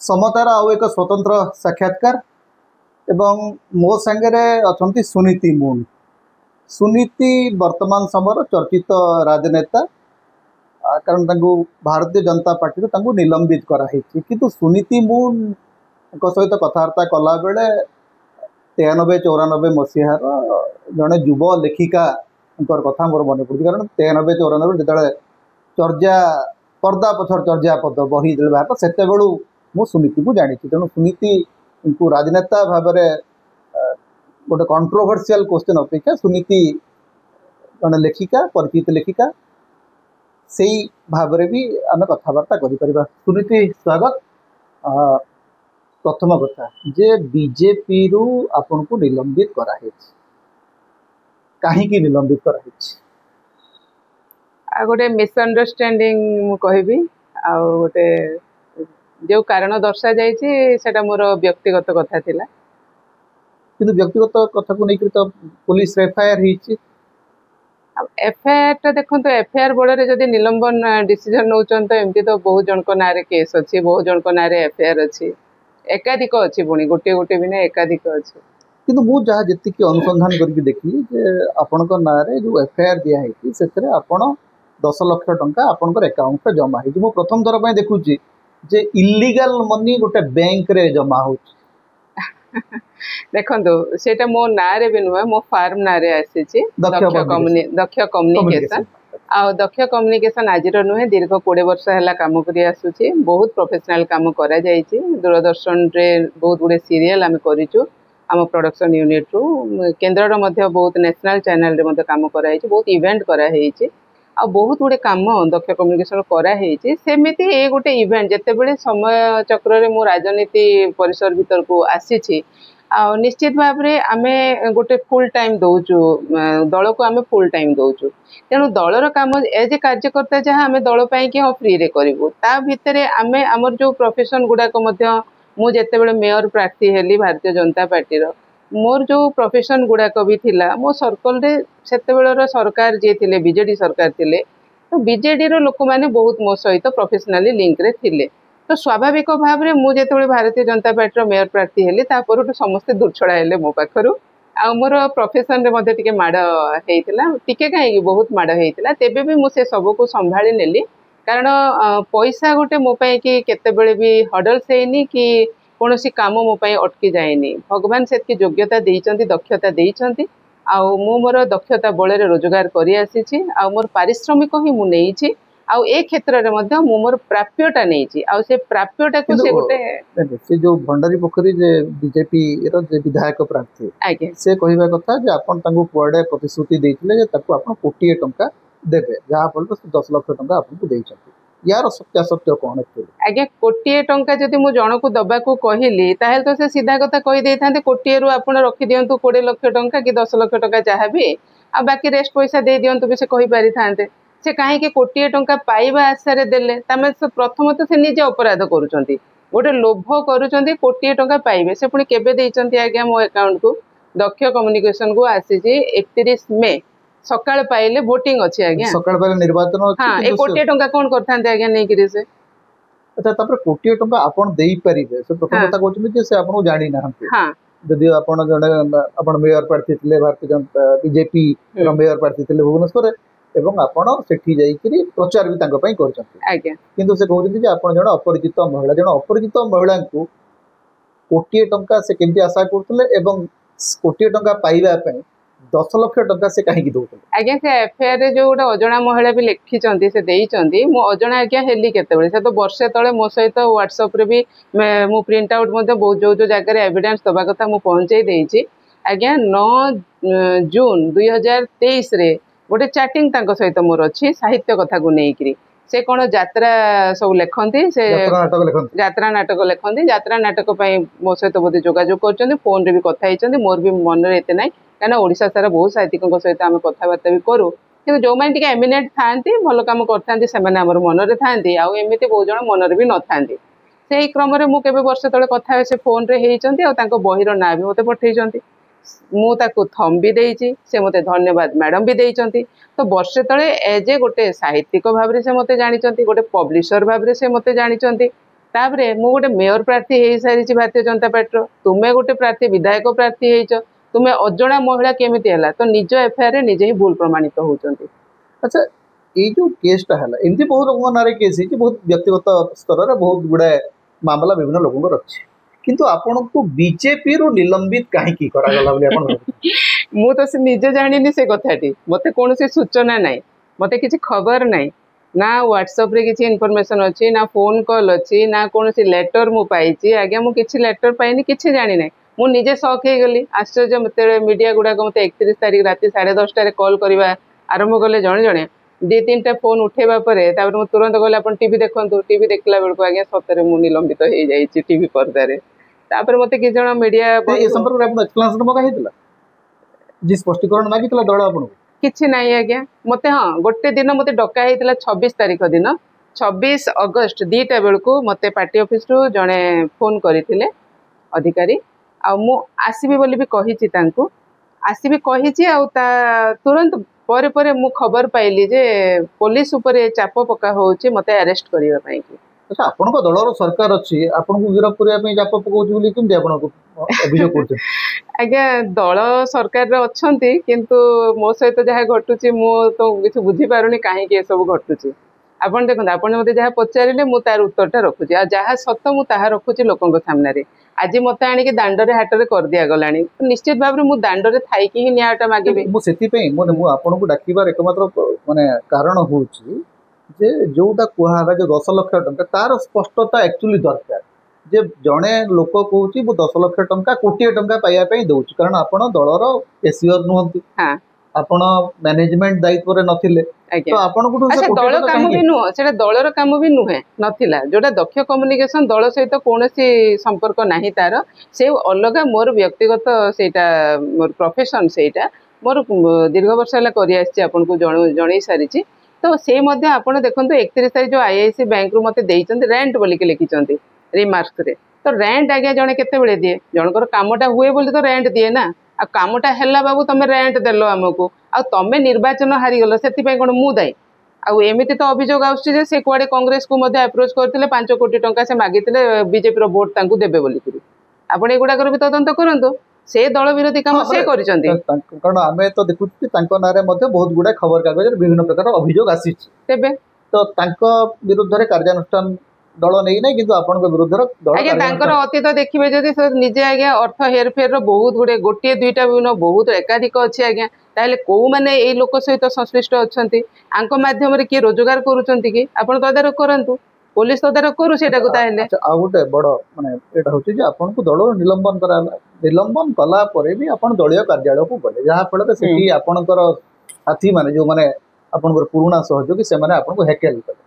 समतार आउ एक स्वतंत्र साक्षात्कार एवं मो सांगे अच्छा सुनीति मुन। सुनीति वर्तमान समय चर्चित राजनेता कारण भारतीय जनता पार्टी निलंबित कराई किंतु सुनीति मुन सहित कथबार्ता कला बेले 93-94 मसीहार जड़े युव लेखिका कथा मोर मन पड़े कारण 93-94 जो चर्चा पर्दा पछर चर्चा पद बही बाहर से मु सुनीति को जानी तेणु सुनीति को राजनेता भाव गोटे कंट्रोवर्शियल क्वेश्चन अपेक्षा सुनीति जड़े लेखिका परिचित लेखिका से भाव भी आम कथबार्ता कर। सुनीति स्वागत। प्रथम कथा जे बीजेपी रु आपन को निलंबित कराई कहीं निलंबित कराई गोटे मिसअंडरस्टैंडिंग मु कहबी आ गोटे जो कारण दर्शा जाइए मोर व्यक्तिगत कथा थिला किंतु व्यक्तिगत कथा को लेकर तो पुलिस एफआईआर होईची। एफआईआर टा देखो तो एफआईआर बड़े जदि निलंबन डिसीजन नौचन तो एमती तो बहुत जन ना केस अच्छी बहुत जन ना एफआईआर अच्छी एकाधिक अच्छी पुणी गोटे गोटे भी ना एकाधिक अच्छी किंतु मु जहाँ जी अनुसंधान करके देखी आपण ना जो एफआईआर दिखाई से 10 लाख टंका आपंकर एकाउंट जमा हो। मु प्रथम थर पर देखुची जे इल्लीगल मनी गोटे बैंक रे जमा हो। देखो सेटा मो नारे भी नुहे मो फार्म नारे आसी दक्ष कम्युनिकेशन आ दक्ष कम्युनिकेशन आज नुहे दीर्घ 20 वर्ष है काम कर आसूची बहुत प्रोफेशनल काम करा जायछि। दूरदर्शन रे बहुत गुड़े सीरियल आम करूँ आम प्रोडक्शन यूनिट रु केन्द्र बहुत नेशनल चैनल रे काम कराई बहुत इवेंट कराई आ बहुत गुड़े काम दक्ष कम्युनिकेशन कराई सेमिति ए गोटे इवेंट जितेबले समय चक्र रे मु राजनीति परिसर भीतर को आसी निश्चित भाव में आमे गोटे फुल टाइम दौचु दल को आमे फुल टाइम दौचु तेणु दलर काम एज ए कार्यकर्ता जहाँ आमे दल पाई कि हाँ फ्री रे करिवु ता भितर आमे आमर जो प्रोफेशन गुड़ाक मु जेतेबेले मेयर प्रार्थी हेली भारतीय जनता पार्टी मोर जो प्रोफेशन गुड़ाक भी थिला मो सर्कल रे सेतेबेलर सरकार जे थिले बीजेडी सरकार थिले तो बीजेडी रो लोक माने बहुत मो सहित प्रोफेशनली लिंक रे थिले तो स्वाभाविक भाव में मुझे भारतीय जनता पार्टी मेयर प्रार्थी हेली तापर समस्ते दूरछड़ा हेले मो पाखरु आ मोर प्रोफेशन रे टिके माड़ होइतिला टिके कहीं बहुत माड़ होइतिला तेबे भी मु से सब को संभाली नेली कारण पैसा गोटे मो पाई कि केतेबेले भी हडल सेनी कि कौन सी काम मो पाई अटकी जाएनी भगवान से योग्यता देइचंती दक्षता देइचंती आ मु मोर दक्षता बल रोजगार करि आसीछि आ मोर पारिश्रमिक ही मु नेइछि आ ए क्षेत्र रे मध्य मु मोर प्राप्यटा नेइछि आ से प्राप्यटा को से गोटे से जो भंडारी पोखरी जे बीजेपी रो जे विधायक प्रार्थी आगे से कहिबा कथा जे आपण तांगु पुआडे प्रतिश्रुति देइथिले जे ताकू आपण कोटिए टंका देबे जहा फल 10 लाख टंका आपण को देइछथि यार सत्यासत्य कौन आगे कोटिए टंका जदि मु जन को दबा को कहली ताहेल तो से सीधा कथा कहि देथांते कोटिए रु आपण रखि दियंतु 20 लाख टंका कि 10 लाख टंका चाहे भी आ बाकी रेस्ट पैसा दे दियंतु भी से कहि पारि थांते से कहीं कोटिए टंका पाइबा आशा देले तमें प्रथम तो से निजे अपराध करुचंती गोटे लोभ करुचंती कोटिए टंका पाइबे से पुणी केबे देइचंती आज्ञा मो अकाउंट को दक्ष कम्युनिकेशन को आसी 31 मे सकाळ पाइले वोटिंग अछि आज्ञा सकाळ पाइले निर्वाचन अछि हां ए कोटिए टंका कोन करथांते आज्ञा नै करी से अच्छा तापर कोटिए टंका आपण देई परिबे से प्रथम कथा कहउछन जे से आपण जानि ना हां यदि आपण जने आपण मेयर प्रार्थी थिले भारतीय जनता बीजेपी रो मेयर प्रार्थी थिले भुवनेश्वर एवं आपण सेठी जाई करी प्रचार भी तांको पई करछथि आज्ञा किंतु से कहउछन जे आपण जने अपरिचित महिला को कोटिए टंका से केमती आशा करथले एवं कोटिए टंका पाइबा पई 10 लाख टंका से कहीं दौन आज्ञा से एफआईआर रे जो गोटे अजणा महिला भी लिखिं से देइचंती मु अजणा आज्ञा हेली केतेबेले से तो वर्षे तले मो सहित व्हाट्सएप रे भी मु प्रिंट आउट मध्य बहुत जो जो जगह एविडेंस दबा कथा मु पहुंचाई देइची आज्ञा 9 जून 2023 रे गोटे चैटिंग तांको सहित मोर अच्छी साहित्य कथा को लेकिन से कौन यात्रा सब लिखती से यात्रा नाटक लिखती यात्रा नाटक मो सहित बोधे जोगाजोग कर फोन रे भी कथा होती मोर भी मन में एत ना कहीं ओडिशा सारा बहुत साहित्यिकों सहित आम कथबार्ता भी करूँ कि जो मैंने एमिनेट था भल कम करते से मन में था आमती बहुत जन मन भी न था से क्रम मुझे वर्ष तले कथा से फोन रे होती बहीर ना भी मत पठे मुझे थम भी देती से मत धन्यवाद मैडम भी देती तो वर्षे तले एज ए गोटे साहित्यिक भाव से मत जानी गोटे पब्लिशर भाव से मत जानी तापरे मु गोटे मेयर प्रार्थी हो सारी भारतीय जनता पार्टी तुम्हें गोटे प्रार्थी विधायक प्रार्थी हो तुम्हें अजणा महिला केमिति है तो निज एफआईआर निजे ही भूल प्रमाणित होउचंती। अच्छा ये जो केसटा है एमती बहुत लोक ना केस है बहुत व्यक्तिगत स्तर में बहुत गुड़ाए मामला विभिन्न लोक अच्छे किंतु आपण को बीजेपी रु निलंबित कहीं करागला मु तो से निजे जानी से कथाटी मते कौन सूचना नाई मते किसी खबर नाई ना व्हाट्सएप रे किसी इनफॉरमेशन अच्छी ना फोन कॉल अच्छी ना कौन लेटर मु पाई आज्ञा मु किसी लेटर पाइनी किसी जानी ना मु निजे शॉक हो गली आश्चर्य मत मीडिया गुड़ाक मत 31 तारीख राति 10:30 कॉल करवा आरंभ कले जड़े जड़े 2-3टा फोन उठेबा परे तापर मु तुरंत कहले अपन टीवी देखंतु टीवी देखला बेलको आज्ञा सतरे मु निलंबित हो जाई टीवी पर्दारे तापर मते कि जण मीडिया ए संपर्क रे अपन एक्सप्लेनेशन मगा हेतला जी स्पष्टीकरण मागितला दळ आपन किछि नाही आज्ञा मते हां गोटे दिन मते डका हेतला 26 तारीख दिन 26 अगस्त 2टा बेलको मते पार्टी ऑफिस रु जणे फोन करिथिले अधिकारी आ मु आसीबी बोली भी कहिछि तांको आसीबी कहिछि आ तुरंत परे परे मु खबर पाइली जे पुलिस ऊपर चाप पका होउछि मते अरेस्ट करिवा पई कि अच्छा आपण को दलर सरकार अछि आपण को गिरफ करिया पई चाप पकोछि बोली किंदे आपण को अभियोग करछ आज्ञा दल सरकार रे अछंती किंतु मो सहित जहा घटुछि मु तो किछ बुझी पारुनी काहे कि ए सब घटुछि आपण देखन आपण मते जहा पचारिले मु तार उत्तरटा रखुछि आ जहा सत्य मु ताहा रखुछि लोकन सामने रे आज मत आनिक दांडरे हाटरे कर दिया गलानी निश्चित भाव मु दांडरे थाई कि न्यायटा मागिबे मु सेति पे मु आपन को डाकिबार एकमात्र माने कारण होउछि जे जोटा कुहागा जो 10 लाख टंका तार स्पष्टता एक्चुअली दरकार जे जणे लोक कहूछि मु 10 लाख टंका कोटी टंका पाइया पई दउछि कारण आपण दलर एसीआर नुहंती हां आपण मैनेजमेंट दायित्व रे नथिले तो आपण को अच्छा दल काम भी नुह सेटा दलर काम भी नुहे नथिला जोटा दक्ष कम्युनिकेशन दल सहित कोनोसी संपर्क नाही तार से अलग मोर व्यक्तिगत सेटा मोर प्रोफेशन सेटा मोर दीर्घ वर्ष हला करि आछि आपण को जणै सारिछि तो से मध्य आपण देखंतु 31 तारिख जो आईआईसी बैंक रु मते देइचंती रेंट बोली के लिखिचंती रिमार्क्स रे तो रेंट आगे जणे केते बेले दिए जनकर कामटा हुए बोली तो रेंट दिए ना आ कामटा हैला बाबू तमे रेंट देलो हमको आ तमे निर्वाचन हारी गलो सेति पे कोन मु दाई आ एमिति तो अभियोग आउछि जे से कुआडे कांग्रेस को मध्य अप्रोच करथिले 5 कोटी टंका से मागिथिले बीजेपी रो वोट तांकू देबे बोली करी आपण एगुडा कर भी तदंत करंतु से दल विरोधी काम से करिसंती कारण आमे तो देखुछि तांको नारे मध्य बहुत गुडा खबर कागज रे विभिन्न प्रकार अभियोग आसीछि तेबे तो तांको विरुद्ध रे कार्यानुष्ठान दल नहीं ना किंतु आपण को विरुद्ध दल आगे तांकर अतीत देखिबे जदि निजे आगे अर्थ हेरफेर रो बहुत गुडे गोटे दुईटा विभिन्न बहुत एकाधिक अछि आगे ताले को माने ए लोक सहित संश्लिष्ट अछंती आंको माध्यम रे के रोजगार करूचंती कि आपण तदारक करंतु पुलिस तदारक करू सेटा को ताले आ गोटे बड़ माने एटा होछि जे आपण को दल निलंबन कराला निलंबन कला परे भी आपण दलीय कार्यालय को गले जहा फल सेठी आपणकर साथी माने जो माने आपणकर पुराना सहयोगी से माने आपण को हैकेल करे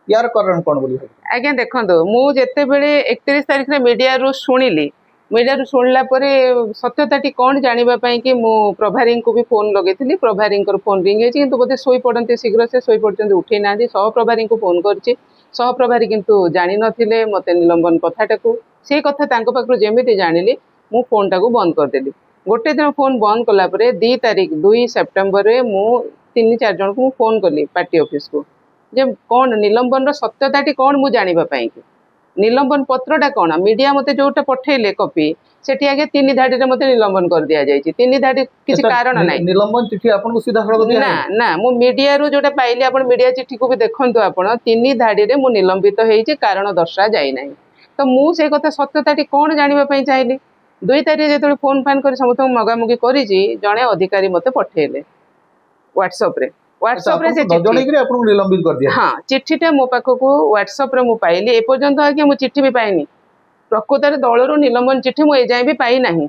यार कारण कोन बोली आज्ञा देखंतु मु जेते बेले 31 तारिख रे मीडिया रु सुनिला परे सत्यताटी कोन जानिबा पई कि मु प्रभारी को भी फोन लगेथिली प्रभारी को फोन रिंग हेछि किंतु बोधे सोई पडंती शीघ्र से सोई पडचंती उठै नादी सह प्रभारी को फोन करछि सह प्रभारी किंतु जानि नथिले मते निलंबन कथाटाकू से कथा तांको पाखरु जेमिति जानिली मु फोन टाकू बंद कर देली गोटे दिन फोन बंद कला परे 2 तारिख 2 सेप्टेम्बर रे मु 3-4 जन को फोन करली पार्टी ऑफिस को जे कौन निलंबन सत्यताटी कौन मु जानिबा पई कि निलंबन पत्रटा कौन मीडिया मते जोटा पठेले कॉपी सेठी आगे 3 धाडी रे मते निलंबन कर दिया जायछि 3 धाडी किछि कारण नै निलंबन चिट्ठी आपन को सीधा सड़क दिया ना ना मु मीडिया रु जोटा पाइले आपन मीडिया चिट्ठी को भी देखंतु आपन 3 धाडी रे मु निलंबित हेछि कारण दर्शा जाय नै तो मु से कथा सत्यताटी कौन जानिबा पई चाहली 2 तारिख जेतले फोन फान कर समस्त मगामुगी करिछि जणे अधिकारी मते पठेले व्हाट्सएप रे रे से निलंबित कर दिया हाँ चिट्ठीटा मो पाखकू व्हाट्सएप रे मु पाइली ए पर्यंत आगे मु चिट्ठी भी पाइनी प्रकृतर दलर निलंबन चिट्ठी मु ए जाय भी पाई नाही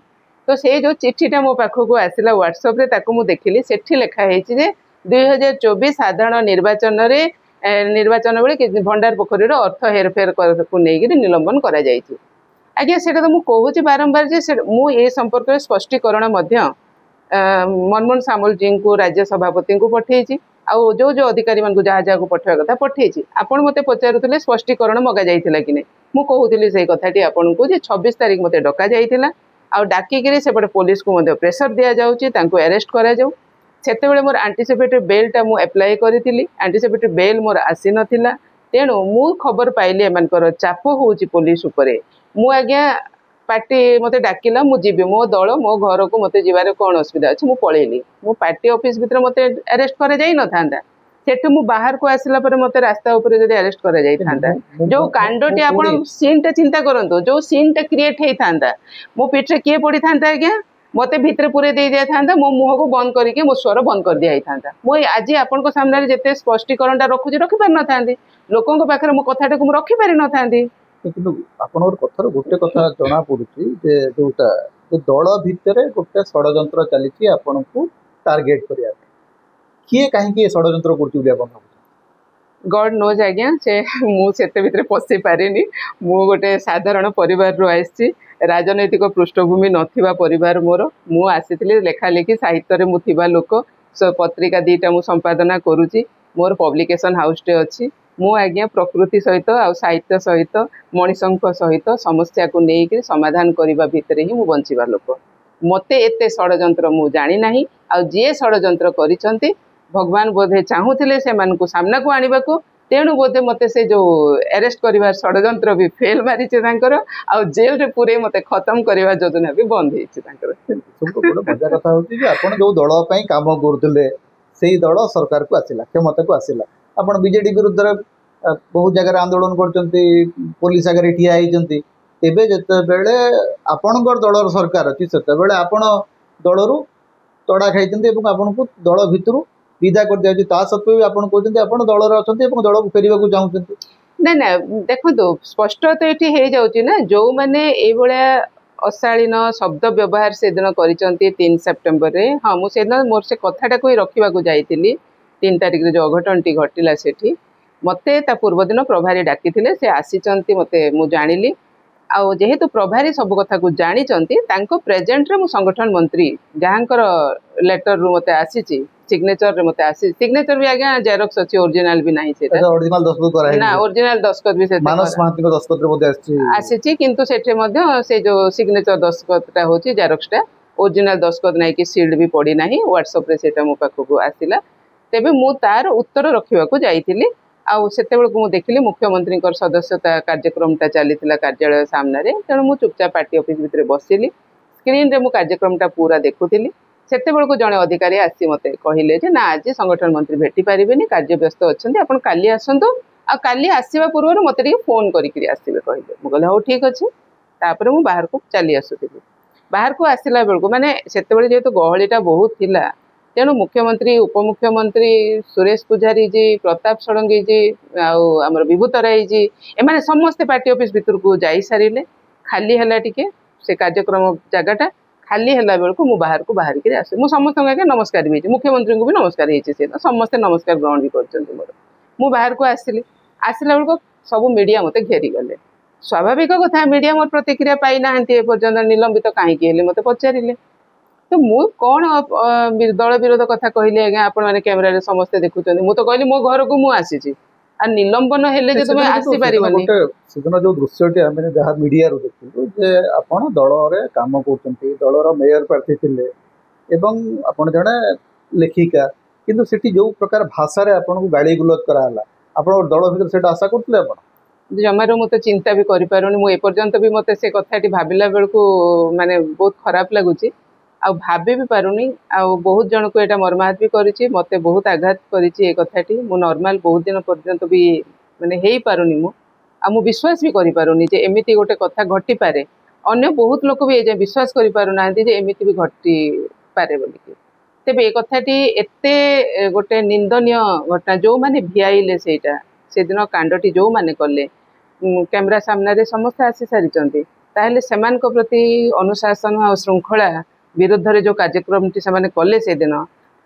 तो से जो चिट्ठीटा मो पाखकू आसिला व्हाट्सएप रे ताकू मु देखिली सेठी लेखा हेछि जे 2024 साधारण निर्वाचन बेले भंडार पोखरी अर्थ हेरफेर को नेगिरी निलंबन करा जायछि आज्ञा सेटा तो मु कहूछि बारंबार जे मु ए संपर्क रे स्पष्टीकरण मध्य मनमोहन सामल जी को राज्य सभापति को पठेछि आउ जो जो अधिकारी मान को जहाँ जहाँ को पठेवा कथा पठेछि आपण मते पचारुथिले स्पष्टीकरण मगा जाइथिला कि नै मु कहूथिली सेही कथाटी आपण को जे 26 तारिख मते डका जाइथिला आउ डाकी गिरी सेपटे पुलिस को मते प्रेशर दिया जाउछि तांको अरेस्ट करा जाउ सेते बेले मोर एंटीसिपेटरी बेल टा मु अप्लाई करिथिली एंटीसिपेटरी बेल मोर आसी नथिला तेणु मु खबर पाइली एमानकर चाप होउची पुलिस उपरे मु आज्ञा पार्टी मते डाकिला मु जीबी मो दल मो घर को मते जीवारे कोन असुविधा अछि मु पळेली मु पार्टी ऑफिस भितर मते अरेस्ट करे जाई न थांदा सेठु मु बाहर को आसिला पर मते रास्ता ऊपर जदि अरेस्ट करे जाई थांदा जो कांडटी आपण सीन टा चिंता करंतो जो सीन टा क्रिएट हेई थांदा मो पिठरे किए पड़ी थांदा आज्ञा मते भितर पूरे दे दिया थांदा मो मुह को बंद करके मो स्वर बंद कर दिया थांदा मो आज आपण को सामने जते स्पष्टीकरण टा रखुजी रखि पार न थांदी लोकन को पाखरे मो कथाटा को रखि पारि न थांदी କିନ୍ତୁ ଆପଣଙ୍କର କଥାରୁ ଗୋଟେ କଥା ଜଣା ପଡୁଛି ଯେ ଯୋଉଟା ଦଳ ଭିତରେ ଗୋଟେ ଷଡ଼ଯନ୍ତ୍ର ଚାଲିଛି ଆପଣଙ୍କୁ ଟାର୍ଗେଟ କରିବା ପାଇଁ କିଏ କାହିଁକି ଏ ଷଡ଼ଯନ୍ତ୍ର କରୁଛି ବୋଲି ଆପଣ ଭାବୁଛନ୍ତି गॉड नोज आज्ञा से मुझे भितर पशि पारिनी मु गोटे साधारण परिवार रू आसी राजनैतिक पृष्ठभूमि नथिबा परिवार मोर मु आसी लेखालेखि साहित्य मु थिबा लोक पत्रिका दीटा मु संपादना करुची मोर पब्लिकेशन हाउस टे अच्छी मु आज्ञा प्रकृति सहित आ साहित्य सहित मनीषंक सहित समस्या को लेकिन समाधान करने भितर ही मु बंचिबा लोक मते एते षड़यंत्र मु जानी नाही आ जे षड़यंत्र करिसंती भगवान बोधे चाहूले से सामना को आने को तेणु बोधे मत से जो अरेस्ट कर षड़यंत्र भी फेल मारी आ जेल रे पूरे मत खत्म करवा योजना भी बंद मजा कथा होती जो दल काम करुले से ही दल सरकार को आसला क्षमता को आसला आपड़ बीजेडी विरुद्ध बहुत जगह आंदोलन कर पुलिस आगे ठिया होती जितेबले आपणकर दलर सरकार अच्छी से आपण दलू तड़ा खाई आपन को दल भितर विदा कर दिया ता सत्वे भी आपन कहते आप दलर अच्छा दल को फेरवा को चाहते ना ना देखो स्पष्ट तो ये हो जाऊँगी ना जो मैंने ये अशालीन शब्द व्यवहार से दिन कर 3 सेप्टेम्बर हाँ मुझे मोर से कथाटा को रखा जाइली 3 तारिख जो अघटनटी घटला सेठी मते ता पूर्व दिन प्रभारी डाकी से आसी मते मु जानिली आउ जेहेतु प्रभारी सब कथा को जानी प्रेजेंट रे मु संगठन मंत्री जहाँकर लेटर रु मते आसी सिग्नेचर रे मते आसी सिग्नेचर भी आज्ञा जेरॉक्स अछि ओरिजिनल भी नाही सेटा ओरिजिनल दस्तखत करा है ना ओरिजिनल दस्तखत भी से मानस महांती को दस्तखत रे मते आसी किंतु सेठे मध्य से जो सिग्नेचर दस्तखतटा होची जेरॉक्सटा ओरिजिनल दस्तखत नाही कि सील्ड भी पड़ी नाही व्हाट्सएप रे सेटा मो पाखो को आसिला तेबे मु तार उत्तर रखिबा को जाईथिली आउ सेते बेल को मु देखिली मुख्यमंत्री सदस्यता कार्यक्रमटा चलीथिला कार्यालय सामने रे तेणु मु चुपचाप पार्टी ऑफिस भितर बसिली स्क्रीन रे मु कार्यक्रमटा पूरा देखुथिली सेते बेल को जने अधिकारी आसी मते कहिले जे ना आज संगठन मंत्री भेटी पारिबेनी कार्य व्यस्त अछंती आपण काली आसंतो आ काली आसीबा पूर्व मते टिके फोन करिकरी आसीबे कहिले मु कहले हो ठीक अछि तापर मु बाहर को चली आसुथिली बाहर को आसिला बेल को माने सेते बेल जेतो गहळीटा बहुत थिला तेणु मुख्यमंत्री उपमुख्यमंत्री सुरेश पुजारी जी प्रताप षडंगी जी आमर विभूत राय जी एमाने समस्ते पार्टी ऑफिस भितर को जाई सारिले खाली हला टिके से कार्यक्रम जगहटा खाली हला बेल को मु बाहर को बाहर के आसे मु समस्त के नमस्कार भी मुख्यमंत्री को भी नमस्कार हेछि से समस्ते नमस्कार ग्रहण भी करछन्ती मोर मु बाहर को आसिला बेल को सब मीडिया मते घेरी गले स्वाभाविक कथा मीडिया मोर प्रतिक्रिया पाई नाहंती ए पर्यंत निलंबित काहे कि हेले मते पचारिले तो मु कौन दल विरोध कथा कहली आज्ञा आपण माने कैमरा रे समस्ते देखुचंदी मु तो कहली मो घर को मु आसी आ निलंबन हेले जे तुमे आसी परिबनी सेदिन जो दृश्यटी आमे जहा मीडिया रो देखिलु जे आपण दल रे काम करचंती दल रो मेयर प्रार्थी थिले एवं आपण जणे लेखिका किंतु सेठी जो प्रकार भाषा रे आपण को गाली गुलत कराला आपण दल भीतर सेटा आशा करथले आपण जमारो मते चिंता भी करि पारुनी मु ए पर्यंत भी मते से कथाटी भाबिला बेल को माने बहुत खराब लागुची आ भाभी भी पारुनी आ बहुत जन को एटा मर्माहत भी करिछि मते बहुत आघात करिछि ए कथाटी मु नॉर्मल बहुत दिन पर्यंत भी माने हेई पारुनी मु आ मु विश्वास भी करि पारुनी जे एमिति गोटे कथा घटी पारे अन्य बहुत लोक भी ए विश्वास करि पारु नांती जे एमिति भी घटी पारे बोली तेबे ए कथाटी एते गोटे निंदनीय घटना जो माने भिआईले सेटा से दिन कांडटी जो माने कले कैमरा सामने रे समस्त आसी सारिचंती ताहेले सेमान को प्रति अनुशासन आ श्रृंखला विरुद्ध रे जो कार्यक्रम टी से कले से दिन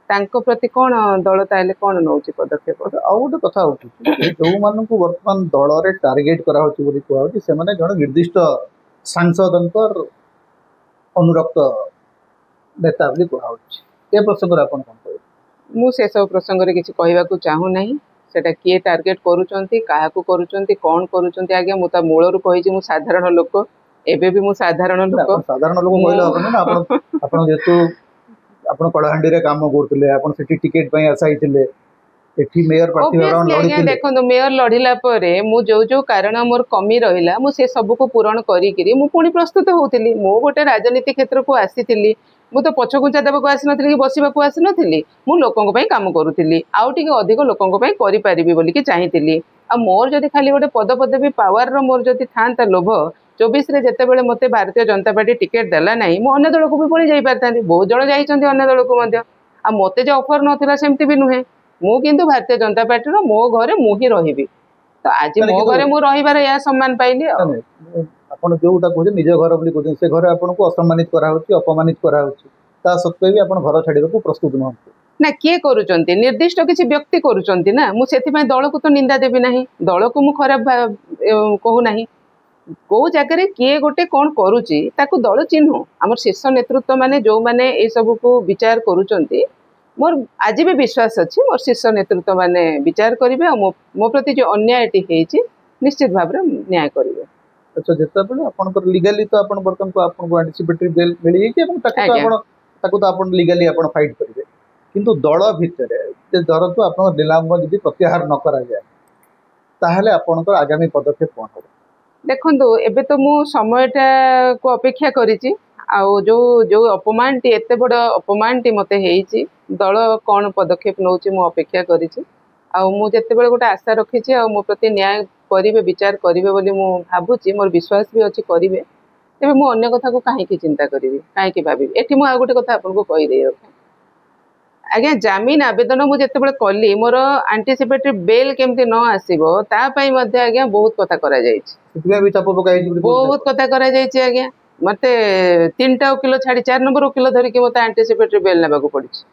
तांको प्रति कौन दल ताले कौन नौची पदक्षेप आ गोटे कथा उठी जो मान को वर्तमान दल रे टार्गेट करा होची बोली कहू छी से माने जण निर्दिष्ट सांसदनकर अनुरक्त नेता बोली कहू छी ए प्रसंग रे आपण कोन कहू मु से सब प्रसंग रे किछि कहबा को चाहू नाही सेटा किए टार्गेट करूचंती काहा को करूचंती कौन करूचंती आगे मु ता मूलरू कहि छी मु साधारण लोक एबे भी मु साधारण लोक कहले अपन ना आपण जेतु आपण कलाहांडी रे काम करतले आपण सेठी टिकट पई आसाइतले एठी मेयर प्रार्थी भाव Obviously लड़ी आज्ञा देखो मेयर लड़िला परे मु जो कारण मोर कमी रहिला मु से सब को पूरण करी मु पुणी प्रस्तुत होउतिली मु गोटे राजनीति क्षेत्र को आसीतिली मु तो पछकुंचा देबा को आसी नथिली कि बसिबा को आसी नथिली मु लोकन पई काम करूतिली आउ टिके अधिक लोकन पई करि परिबी बोली कि चाहितिली आ मोर जदि खाली गोटे पद पदवी पावर रो मोर जदि थांता लोभ 24 रे जेते बेले मते भारतीय जनता पार्टी टिकेट देला नाही मु अन्य दल को भी पळी जाई पारतांती बहुत जण जाईचंती अन्य दल को मध्य आ मते जे ऑफर नथिला सेमति भी नुहे मु किंतु भारतीय जनता पार्टी रो मो घरे मु ही रहिबी तो आज मो घरे मु रहिबार या सम्मान पाइली आपण जोटा कहते निज घर बोली कहते से घरे आपण को असम्मानित करा होची अपमानित करा होची ता सत्वे भी आपण घर छाड़ीबा को प्रस्तुत न ना किए करूचंती निर्दिष्ट किसी व्यक्ति करूचंती ना मु सेति पय दल को तो निंदा देबी नाही दल को मु खराब कहू नाही को जगह किए गोटे कौन करुची ताकू दल चिन्ह आम शीर्ष नेतृत्व माने जो माने ए सब को विचार करूचंती मोर आज भी विश्वास अच्छी मोर शीर्ष नेतृत्व माने विचार करेंगे और मो प्रति जो अन्यायटी है निश्चित भाव में न्याय करेंगे अच्छा जिते बेले आपन लीगली तो आपन बर्तन को आपन को एंटीसिपेटरी बेल मिल जाई एवं ताकू तो आपन लीगली आपन फाइट करेंगे किंतु दल भितर जे धरतु आपन निलाम यदि प्रत्याहार न करा जाए ताहले आपन को आगामी पदक्षेप कोन हो देखंतु एबे तो मु समयटा को अपेक्षा करिछि आउ जो जो अपमानटी एते बड़ अपमानटी मते हेइछि दल कौन पदक्षेप नौछि मु अपेक्षा करिछि आउ मु जेते बेले गोटे आशा रखिछि आउ मो प्रति न्याय करिवे विचार करिवे बोली मु भाबुछि मोर विश्वास भी अछि करिवे तेबे मु अन्य कथा को काहे की चिंता करिवि काहे की भाबि एठी मु आ गोटे कथा आपन को कहि देइ रखे आज्ञा जामीन आवेदन मु जेते बेले कली मोर एंटीसिपेटरी बेल केमति न आसीबो ता पई मध्ये आज्ञा बहुत कथा करा जाइछि सेतिबे भी चाप पकाई बहुत कथा करा जाइछि आज्ञा मते 3टा वकिल छाड़ी 4 नंबर वकिल धरिकी मते एंटीसिपेटरी बेल नेबाको पड़िछि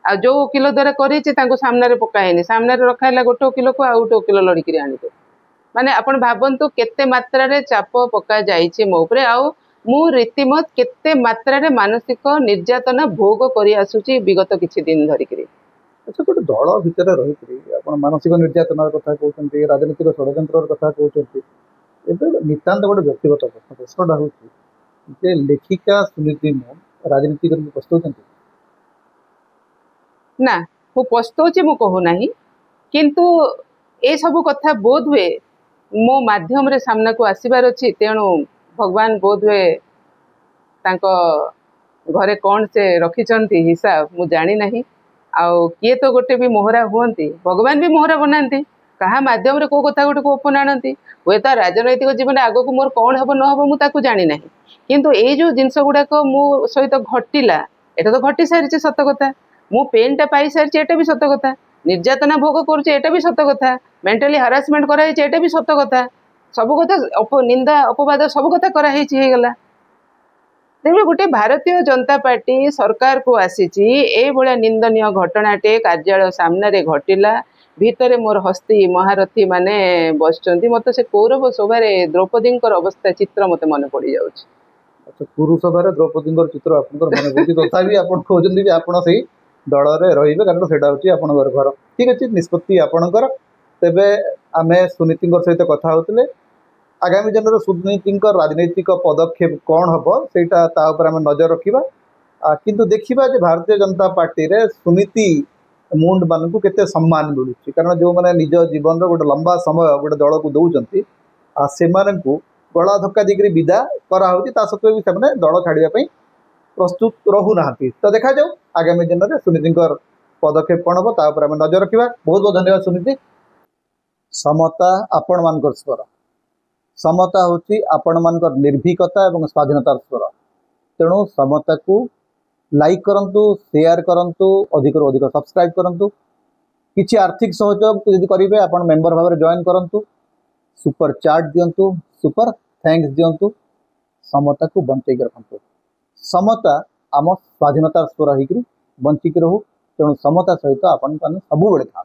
आ जो वकिल द्वारा करेछि तांको सामने रे पकाइनी सामने रे रखाइला गोटे वकिल को आ गोटे वकिल लड़की आनिते माने आपण भाबंतु केते मात्रा रे चाप पका जाइछि मो ऊपर आ मु रीतिमत केते मात्रा रे मानसिक निर्यातना भोग करि आसुछि विगत किछि दिन धरिकी अच्छा गोटे दल भितर रही आपण मानसिक निर्यातनार कथा कहते राजनीतिक षड्यंत्र कथा कहते एबे नितांत गोटे व्यक्तिगत प्रश्नटा हूँ जे लेखिका सुनीति मोहन राजनीति करके प्रस्तुत ना मु पस्तौछि मु कहू नाही किंतु ए सब कथा बोध हुए मो माध्यम रे सामना को आसीबार अछि तेणु भगवान बोध हुए तांको घरे कौन से रखिचंती हिसाब मु जानी नाही आउ किए तो गोटे भी मोहरा हुअंती भगवान भी मोहरा बनाती कहा माध्यम रे को कथा गोटे को ओपन आनती हुए तो राजनैतिक जीवन आगो को मोर कौन हबो न हबो मु ताकू जानी नाही किंतु ए जो जिंस गुडा को मु सहित घटिला एटा तो घटी सारिছে सत कथा मु पेनटा पाई सारिছে एटा भी सत कथा निर्यातना भोग करूचे एटा भी सत कथा मेंटली हरासमेंट करा हिचे एटा भी सत कथा सब कथा निंदा अपवाद सब कथा करा हिचे हे गला तेबे गोटे भारतीय जनता पार्टी सरकार को आसीची ए भलिया निंदनीय घटनाटे कार्यालय सामने रे घटिला भितरे मोर हस्ती महारथी माने बसचंती मते से कौरव सभारे द्रौपदींकर अवस्था चित्र मते मन पड़ी जाउछ अच्छा पुरुष सभारे द्रौपदींकर चित्र आपनकर मन पड़ी तथापि आपन खोजंती जे आपन सही दल रे रहिबे कारण सेटा होची आपनकर घर ठीक अछि निष्पत्ति आपनकर तेबे आमे सुनीतिंकर सहित कथा होतले आगामी दिन सुनीतिंकर राजनीतिक पदक्षेप कौन हम सेटा ता ऊपर आमे नजर रखिबा किंतु देखिबा जे भारतीय जनता पार्टी रे सुनीति मुंड मान को केते सम्मान मिलुछि कारण जो माने निज जीवन रो गोटे लंबा समय गोटे दल को दउचंती से माने को गला धक्का दिगरी विदा करा होती ता सत्वे भी से दल छाड़िया पई प्रस्तुत रहू नाहंती तो देखा जाऊ आगामी दिन में सुनीतिंकर पदक्षेप कौन हम ता ऊपर आमे नजर रखिबा बहुत बहुत धन्यवाद सुनीति समता आपण मानकर स्वर समता होची आपण मानकर निर्भीकता एवं स्वाधीनतार स्वर तेणु समता को लाइक करंतु शेयर करंतु अधिक अधिक सब्सक्राइब करंतु किछि आर्थिक सहयोग यदि करिवे आपण मेंबर भाव में जॉइन करंतु सुपर चार्ट दियंतु सुपर थैंक्स दियंतु समता को बंचेक रखंतु समता आम स्वाधीनतार स्वर होकर बंचिक रहू तेणु समता सहित आपण सब बेले था।